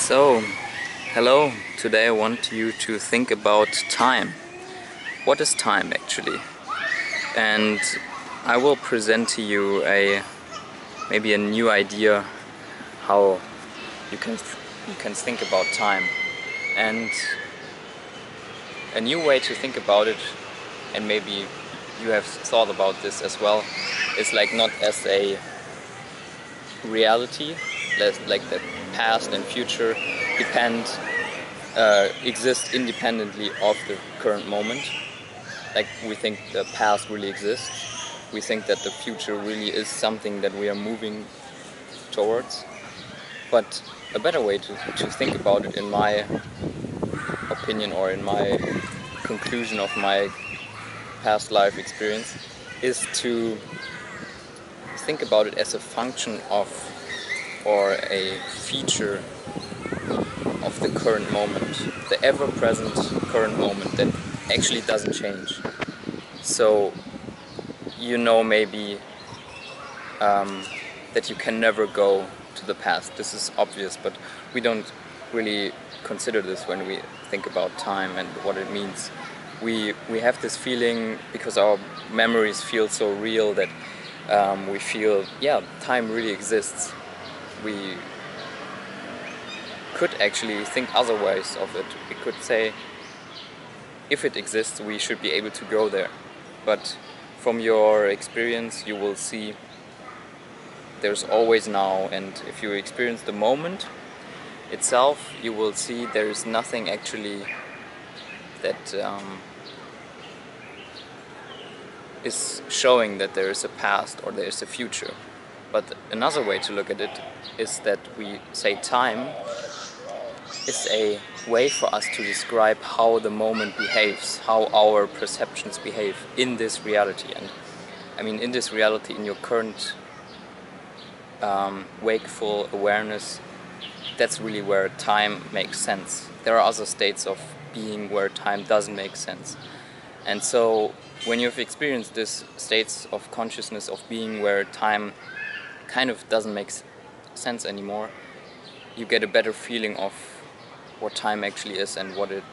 So, hello. Today I want you to think about time. What is time actually? And I will present to you maybe a new idea how you can think about time, and a new way to think about it. And maybe you have thought about this as well. Is like not as a reality, like the past and future exist independently of the current moment. Like we think the past really exists, we think that the future really is something that we are moving towards. But a better way to think about it, in my opinion or in my conclusion of my past life experience, is to think about it as a function of, or a feature of the current moment, the ever-present current moment that actually doesn't change. So maybe that you can never go to the past. This is obvious, but we don't really consider this when we think about time and what it means. We have this feeling because our memories feel so real that we feel, yeah, time really exists. We could actually think otherwise of it. We could say, if it exists, we should be able to go there. But from your experience, you will see there's always now, and if you experience the moment itself, you will see there is nothing actually that is showing that there is a past or there is a future. But another way to look at it is that we say time is a way for us to describe how the moment behaves, how our perceptions behave in this reality. And I mean, in this reality, in your current wakeful awareness, that's really where time makes sense. There are other states of being where time doesn't make sense. And so when you've experienced these states of consciousness of being where time kind of doesn't make sense anymore, you get a better feeling of what time actually is and what it,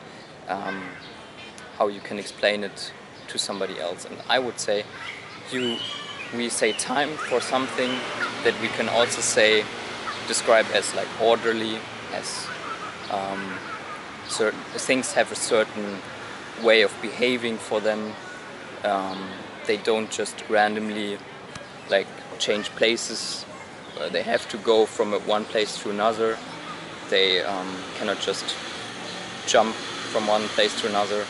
how you can explain it to somebody else. And I would say we say time for something that we can also say describe as like orderly, as certain things have a certain way of behaving for them. They don't just randomly like change places. They have to go from one place to another. They cannot just jump from one place to another.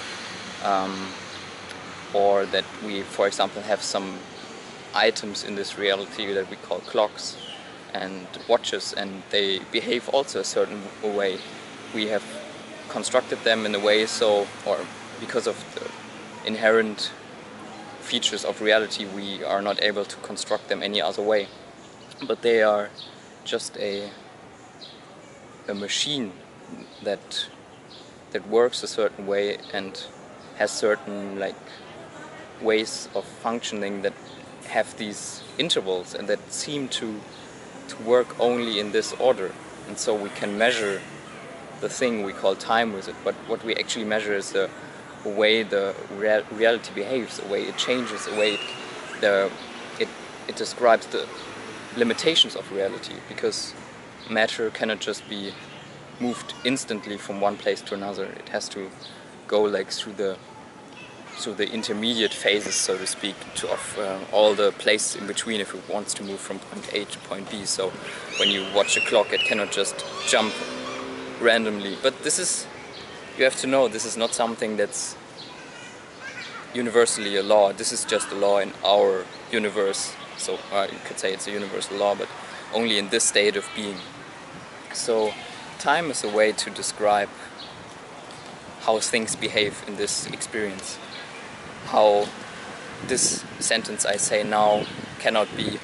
Or that we, for example, have some items in this reality that we call clocks and watches, and they behave also a certain way. We have constructed them in a way so, or because of the inherent features of reality, we are not able to construct them any other way. But they are just a machine that works a certain way and has certain like ways of functioning that have these intervals and that seem to work only in this order. And so we can measure the thing we call time with it, but what we actually measure is the way the reality behaves, the way it changes, the way it describes the limitations of reality, because matter cannot just be moved instantly from one place to another. It has to go like through the intermediate phases, so to speak, of all the places in between if it wants to move from point A to point B. So when you watch a clock, it cannot just jump randomly. But this is, you have to know, this is not something that's universally a law. This is just a law in our universe. So you could say it's a universal law, but only in this state of being. So time is a way to describe how things behave in this experience. How this sentence I say now cannot be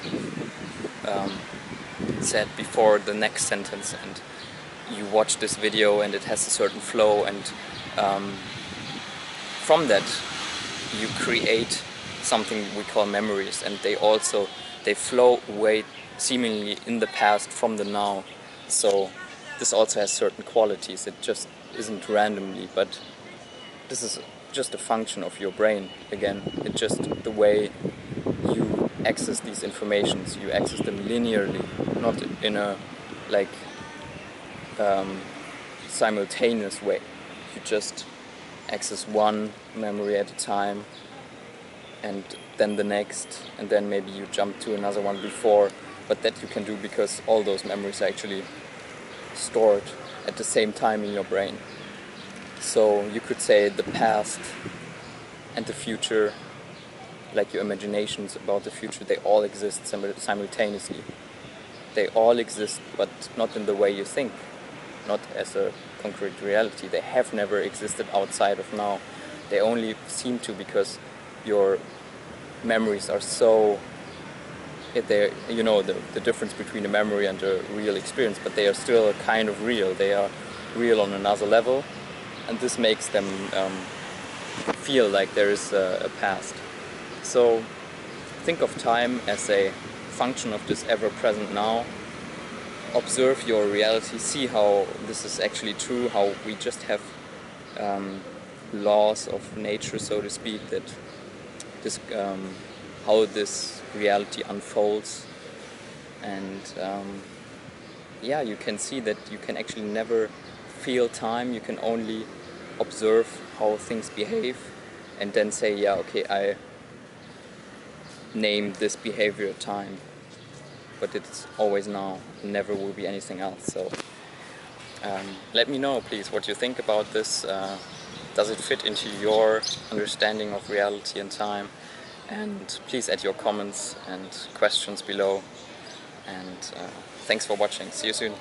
said before the next sentence, and you watch this video and it has a certain flow, and from that you create something we call memories, and they flow away seemingly in the past from the now. So this also has certain qualities. It just isn't randomly, but this is just a function of your brain. Again, it's just the way you access these informations. You access them linearly, not in a like simultaneous way. You just access one memory at a time, and then the next, and then maybe you jump to another one before. But that you can do because all those memories are actually stored at the same time in your brain. So you could say the past and the future, like your imaginations about the future, they all exist simultaneously. They all exist, but not in the way you think, not as a concrete reality. They have never existed outside of now. They only seem to because your memories are so... you know the difference between a memory and a real experience, but they are still kind of real. They are real on another level, and this makes them feel like there is a past. So think of time as a function of this ever-present now. Observe your reality, see how this is actually true, how we just have laws of nature, so to speak, that this how this reality unfolds. And yeah, you can see that you can actually never feel time. You can only observe how things behave and then say, yeah, okay, I name this behavior time, but it's always now, never will be anything else. So let me know, please, what you think about this. Does it fit into your understanding of reality and time? And please add your comments and questions below. And thanks for watching. See you soon.